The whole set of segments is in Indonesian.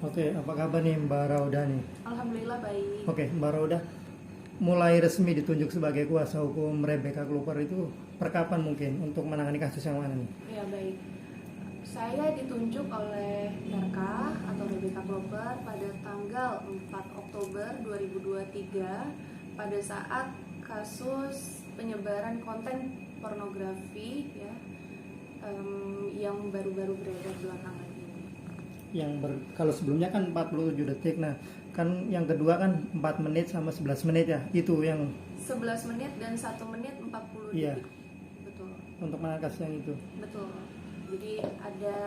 Oke, apa kabar nih Mbak Rauda nih? Alhamdulillah baik. Oke, Mbak Rauda mulai resmi ditunjuk sebagai kuasa hukum Rebecca Klooper itu perkapan mungkin untuk menangani kasus yang mana nih? Ya baik. Saya ditunjuk oleh RK atau Rebecca Klooper pada tanggal 4 Oktober 2023 pada saat kasus penyebaran konten pornografi ya yang baru-baru beredar belakangan ini. Kalau sebelumnya kan 47 detik, nah kan yang kedua kan 4 menit sama 11 menit ya, itu yang 11 menit dan 1 menit 40 iya, detik. Betul. untuk menangani kasus yang itu. Betul. Jadi ada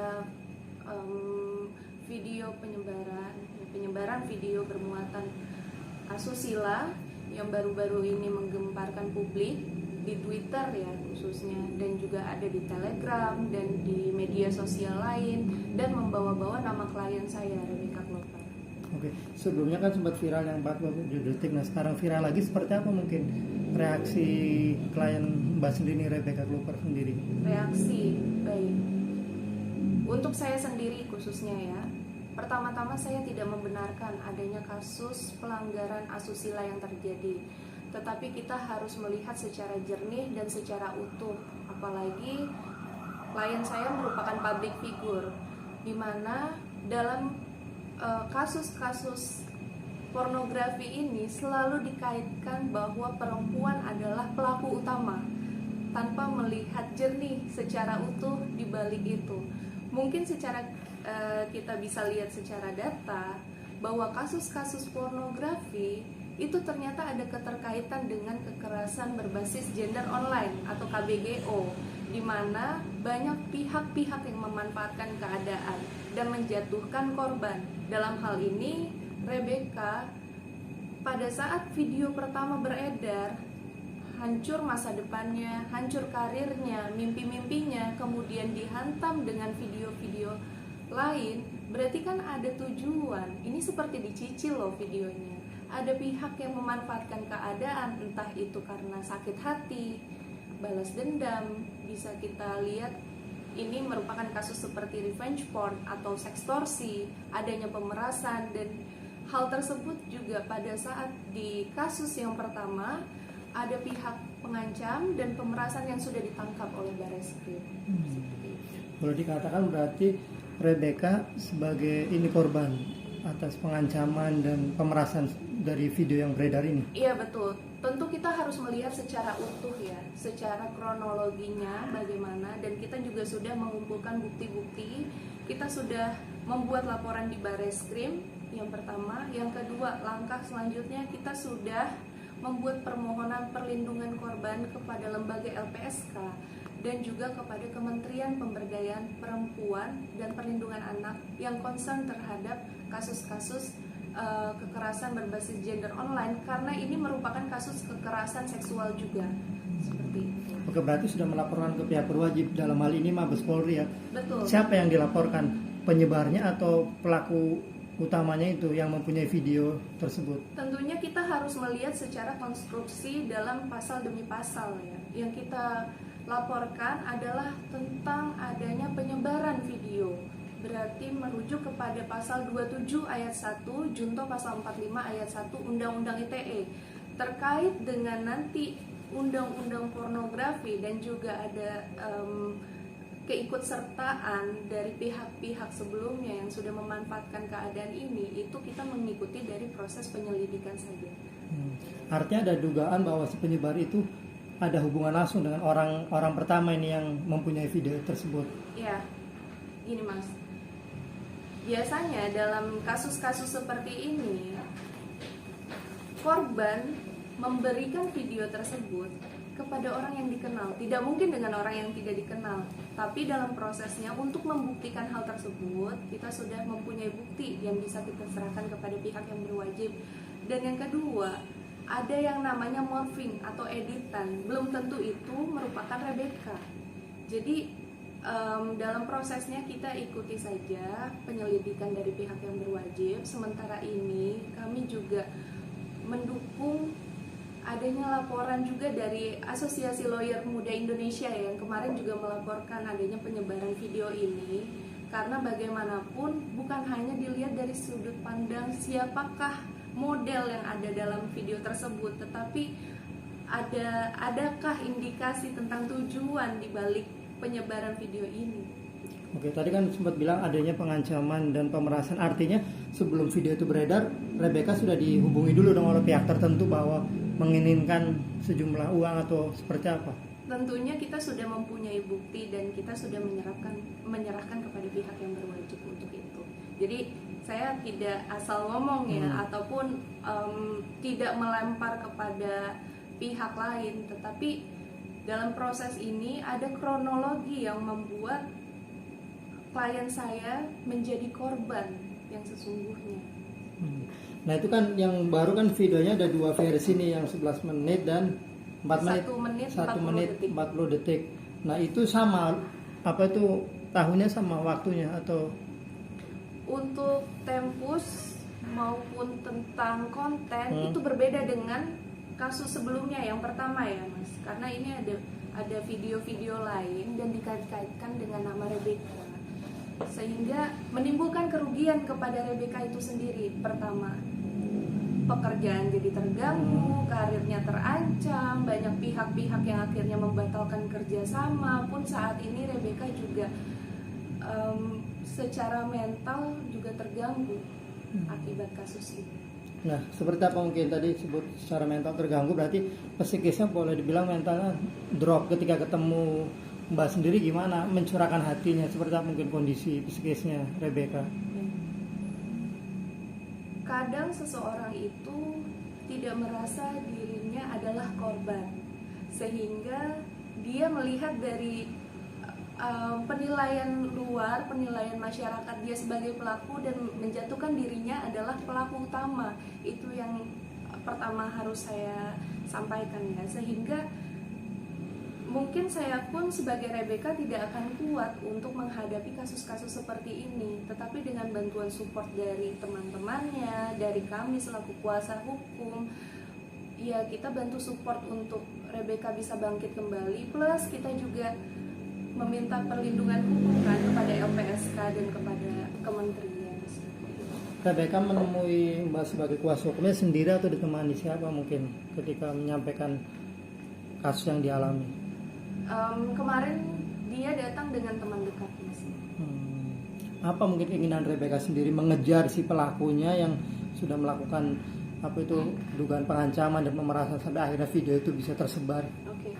video penyebaran video bermuatan asusila yang baru-baru ini menggemparkan publik di Twitter ya khususnya, dan juga ada di Telegram dan di media sosial lain, dan membawa-bawa nama klien saya Rebecca Klooper. Oke, sebelumnya kan sempat viral yang 47 detik, nah sekarang viral lagi, seperti apa mungkin reaksi klien Mbak sendiri Rebecca Klooper sendiri? Reaksi baik. Untuk saya sendiri khususnya ya, pertama-tama saya tidak membenarkan adanya kasus pelanggaran asusila yang terjadi. Tetapi kita harus melihat secara jernih dan secara utuh. Apalagi klien saya merupakan public figure, di mana dalam kasus-kasus pornografi ini selalu dikaitkan bahwa perempuan adalah pelaku utama, tanpa melihat jernih secara utuh di balik itu. Mungkin secara kita bisa lihat secara data bahwa kasus-kasus pornografi itu ternyata ada keterkaitan dengan kekerasan berbasis gender online atau KBGO, di mana banyak pihak-pihak yang memanfaatkan keadaan dan menjatuhkan korban. Dalam hal ini, Rebecca pada saat video pertama beredar, hancur masa depannya, hancur karirnya, mimpi-mimpinya, kemudian dihantam dengan video-video lain, berarti kan ada tujuan. Ini seperti dicicil loh videonya. Ada pihak yang memanfaatkan keadaan, entah itu karena sakit hati, balas dendam. Bisa kita lihat ini merupakan kasus seperti revenge porn atau sextorsi, adanya pemerasan, dan hal tersebut juga pada saat di kasus yang pertama ada pihak pengancam dan pemerasan yang sudah ditangkap oleh Barreskrim. Boleh dikatakan berarti Rebecca sebagai ini korban atas pengancaman dan pemerasan dari video yang beredar ini? Iya betul. Tentu kita harus melihat secara utuh ya, secara kronologinya bagaimana, dan kita juga sudah mengumpulkan bukti-bukti. Kita sudah membuat laporan di Barreskrim yang pertama. Yang kedua, langkah selanjutnya kita sudah membuat permohonan perlindungan korban kepada lembaga LPSK dan juga kepada Kementerian Pemberdayaan Perempuan dan Perlindungan Anak yang concern terhadap kasus-kasus kekerasan berbasis gender online, karena ini merupakan kasus kekerasan seksual juga. Seperti itu. Oke, berarti sudah melaporkan ke pihak berwajib, dalam hal ini Mabes Polri ya? Betul. Siapa yang dilaporkan? Penyebarnya atau pelaku utamanya itu yang mempunyai video tersebut? Tentunya kita harus melihat secara konstruksi dalam pasal demi pasal ya. Yang kita laporkan adalah tentang adanya penyebaran video. Berarti merujuk kepada pasal 27 ayat 1 junto pasal 45 ayat 1 Undang-Undang ITE terkait dengan nanti undang-undang pornografi, dan juga ada keikutsertaan dari pihak-pihak sebelumnya yang sudah memanfaatkan keadaan ini. Itu kita mengikuti dari proses penyelidikan saja. Artinya ada dugaan bahwa si penyebar itu ada hubungan langsung dengan orang pertama ini yang mempunyai video tersebut. Ya, gini Mas. Biasanya dalam kasus-kasus seperti ini, korban memberikan video tersebut kepada orang yang dikenal. Tidak mungkin dengan orang yang tidak dikenal. Tapi dalam prosesnya untuk membuktikan hal tersebut, kita sudah mempunyai bukti yang bisa kita serahkan kepada pihak yang berwajib. Dan yang kedua, ada yang namanya morphing atau editan. Belum tentu itu merupakan Rebecca. Jadi dalam prosesnya kita ikuti saja penyelidikan dari pihak yang berwajib. Sementara ini kami juga mendukung adanya laporan juga dari Asosiasi Lawyer Muda Indonesia yang kemarin juga melaporkan adanya penyebaran video ini. Karena bagaimanapun bukan hanya dilihat dari sudut pandang siapakah model yang ada dalam video tersebut, tetapi adakah indikasi tentang tujuan di balik penyebaran video ini. Oke, tadi kan sempat bilang adanya pengancaman dan pemerasan. Artinya sebelum video itu beredar, Rebecca sudah dihubungi dulu dong oleh pihak tertentu bahwa menginginkan sejumlah uang atau seperti apa? Tentunya kita sudah mempunyai bukti dan kita sudah menyerahkan kepada pihak yang berwajib untuk itu. Jadi saya tidak asal ngomong ya, ataupun tidak melempar kepada pihak lain, tetapi dalam proses ini ada kronologi yang membuat klien saya menjadi korban yang sesungguhnya. Nah itu kan yang baru kan videonya ada 2 versi nih, yang 11 menit dan 4 menit, 1 menit 40 detik. Nah itu sama, apa itu tahunnya sama waktunya atau? Untuk tempus maupun tentang konten itu berbeda dengan kasus sebelumnya yang pertama ya Mas, karena ini ada video-video lain dan dikait-kaitkan dengan nama Rebecca, sehingga menimbulkan kerugian kepada Rebecca itu sendiri. Pertama, pekerjaan jadi terganggu, karirnya terancam, banyak pihak-pihak yang akhirnya membatalkan kerjasama. Pun saat ini Rebecca juga secara mental juga terganggu akibat kasus ini. Nah seperti apa mungkin tadi sebut secara mental terganggu, berarti psikisnya boleh dibilang mentalnya drop ketika ketemu Mbak sendiri. Gimana mencurahkan hatinya, seperti apa mungkin kondisi psikisnya Rebecca? Kadang seseorang itu tidak merasa dirinya adalah korban, sehingga dia melihat dari penilaian luar, penilaian masyarakat dia sebagai pelaku dan menjatuhkan dirinya adalah pelaku utama. Itu yang pertama harus saya sampaikan ya, sehingga mungkin saya pun sebagai Rebecca tidak akan kuat untuk menghadapi kasus-kasus seperti ini. Tetapi dengan bantuan support dari teman-temannya, dari kami selaku kuasa hukum, ya kita bantu support untuk Rebecca bisa bangkit kembali. Plus kita juga meminta perlindungan hukum kan kepada LPSK dan kepada kementerian. Rebecca menemui Mbak sebagai kuasa hukumnya sendiri atau ditemani siapa mungkin ketika menyampaikan kasus yang dialami? Kemarin dia datang dengan teman dekatnya sih. Apa mungkin keinginan Rebecca sendiri mengejar si pelakunya yang sudah melakukan apa itu dugaan pengancaman dan pemerasan sampai akhirnya video itu bisa tersebar? Oke.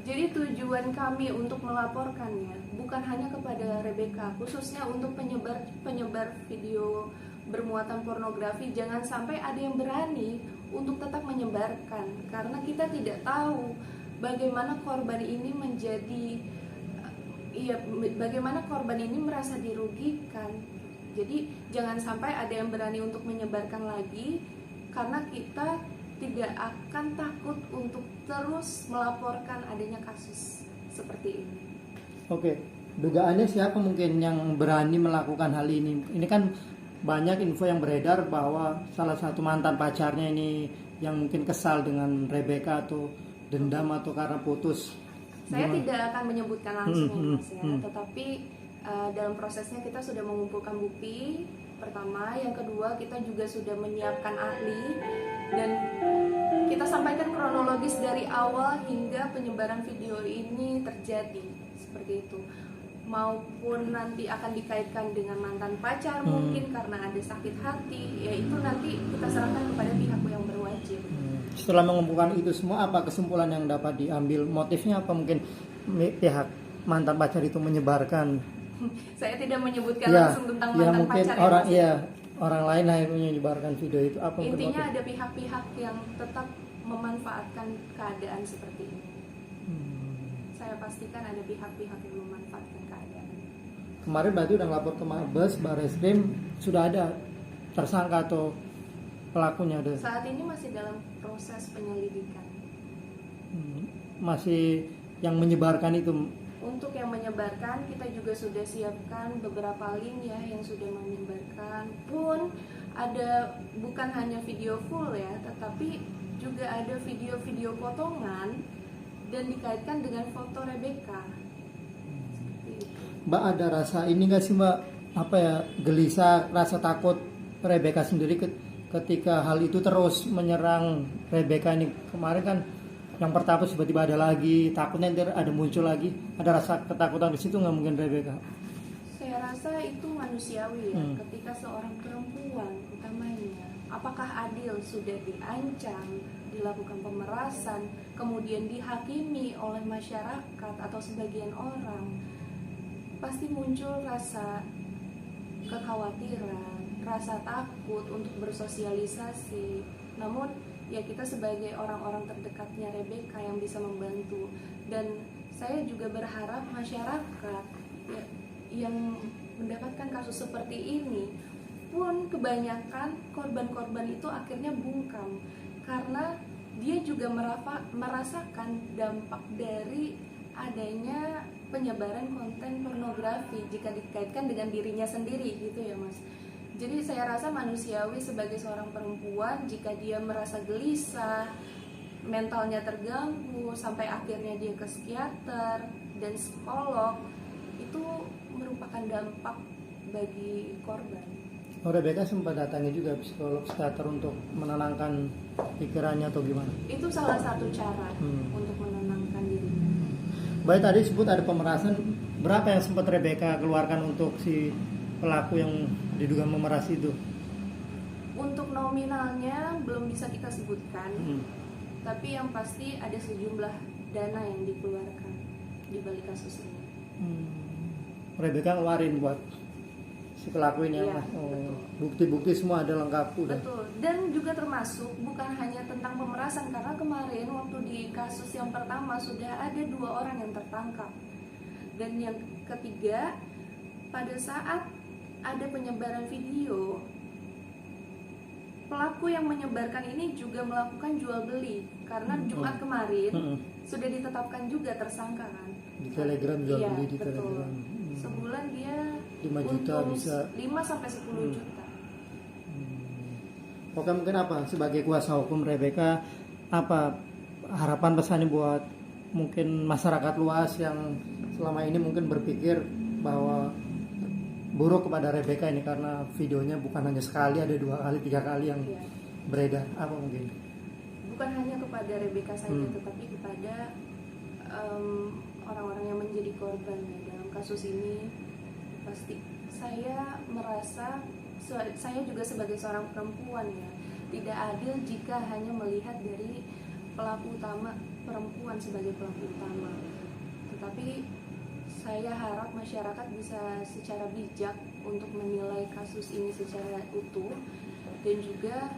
Jadi tujuan kami untuk melaporkannya bukan hanya kepada Rebecca, khususnya untuk penyebar video bermuatan pornografi. Jangan sampai ada yang berani untuk tetap menyebarkan, karena kita tidak tahu bagaimana korban ini bagaimana korban ini merasa dirugikan. Jadi jangan sampai ada yang berani untuk menyebarkan lagi, karena kita tidak akan takut untuk terus melaporkan adanya kasus seperti ini. Oke, dugaannya siapa mungkin yang berani melakukan hal ini? Ini kan banyak info yang beredar bahwa salah satu mantan pacarnya ini yang mungkin kesal dengan Rebecca atau dendam atau karena putus. Saya tidak akan menyebutkan langsung ya Mas ya, tetapi dalam prosesnya kita sudah mengumpulkan bukti. Pertama, yang kedua kita juga sudah menyiapkan ahli dan kita sampaikan kronologis dari awal hingga penyebaran video ini terjadi seperti itu. Maupun nanti akan dikaitkan dengan mantan pacar mungkin karena ada sakit hati, yaitu nanti kita serahkan kepada pihak yang berwajib. Setelah mengumpulkan itu semua, apa kesimpulan yang dapat diambil? Motifnya apa mungkin pihak mantan pacar itu menyebarkan? Saya tidak menyebutkan langsung tentang mantan mungkin pacar orang lain yang menyebarkan video itu. Apa intinya ada pihak-pihak yang tetap memanfaatkan keadaan seperti ini. Saya pastikan ada pihak-pihak yang memanfaatkan keadaan. Kemarin berarti udah ngelapor ke Mabes, Barreskrim, sudah ada tersangka atau pelakunya ada? Saat ini masih dalam proses penyelidikan. Masih yang menyebarkan itu? Untuk yang menyebarkan kita juga sudah siapkan beberapa link ya yang sudah menyebarkan. Pun ada bukan hanya video full ya, tetapi juga ada video-video potongan dan dikaitkan dengan foto Rebecca. Mbak ada rasa ini nggak sih Mbak, gelisah, rasa takut Rebecca sendiri ketika hal itu terus menyerang Rebecca ini. Kemarin kan yang pertama tiba-tiba ada lagi, takutnya nanti ada muncul lagi, ada rasa ketakutan di situ nggak mungkin Rebecca? Saya rasa itu manusiawi ya, ketika seorang perempuan utamanya, apakah adil sudah diancam, dilakukan pemerasan, kemudian dihakimi oleh masyarakat atau sebagian orang, pasti muncul rasa kekhawatiran, rasa takut untuk bersosialisasi. Namun ya kita sebagai orang-orang terdekatnya Rebecca yang bisa membantu, dan saya juga berharap masyarakat ya, yang mendapatkan kasus seperti ini pun kebanyakan korban-korban itu akhirnya bungkam karena dia juga merasakan dampak dari adanya penyebaran konten pornografi jika dikaitkan dengan dirinya sendiri gitu ya Mas. Jadi saya rasa manusiawi sebagai seorang perempuan jika dia merasa gelisah, mentalnya terganggu, sampai akhirnya dia ke psikiater dan psikolog, itu merupakan dampak bagi korban. Rebecca sempat datangi juga psikolog psikiater untuk menenangkan pikirannya atau gimana? Itu salah satu cara untuk menenangkan dirinya. Baik, tadi sebut ada pemerasan, berapa yang sempat Rebecca keluarkan untuk si pelaku yang diduga memeras itu? Untuk nominalnya belum bisa kita sebutkan, tapi yang pasti ada sejumlah dana yang dikeluarkan di balik kasus ini. Rebecca ngeluarin buat si pelaku ini Iya, bukti-bukti semua ada lengkap udah. Betul, dan juga termasuk bukan hanya tentang pemerasan, karena kemarin waktu di kasus yang pertama sudah ada 2 orang yang tertangkap, dan yang ketiga pada saat ada penyebaran video, pelaku yang menyebarkan ini juga melakukan jual beli karena Jumat kemarin sudah ditetapkan juga tersangka kan di Telegram jual iya, beli di betul. Telegram. Sebulan dia 5 juta untung bisa 5-10 juta. Oke, mungkin apa sebagai kuasa hukum Rebecca, apa harapan pesannya buat mungkin masyarakat luas yang selama ini mungkin berpikir bahwa buruk kepada Rebecca ini karena videonya bukan hanya sekali, ada 2 kali 3 kali yang beredar, apa mungkin? Bukan hanya kepada Rebecca saja, tetapi kepada orang-orang yang menjadi korban ya, dalam kasus ini. Pasti saya merasa, saya juga sebagai seorang perempuan ya, tidak adil jika hanya melihat dari pelaku utama, perempuan sebagai pelaku utama. Tetapi saya harap masyarakat bisa secara bijak untuk menilai kasus ini secara utuh, dan juga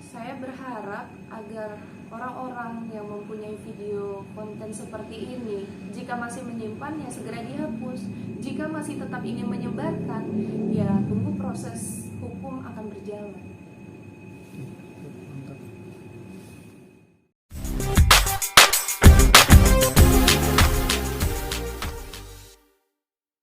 saya berharap agar orang-orang yang mempunyai video konten seperti ini, jika masih menyimpannya segera dihapus. Jika masih tetap ingin menyebarkan, ya tunggu proses hukum akan berjalan.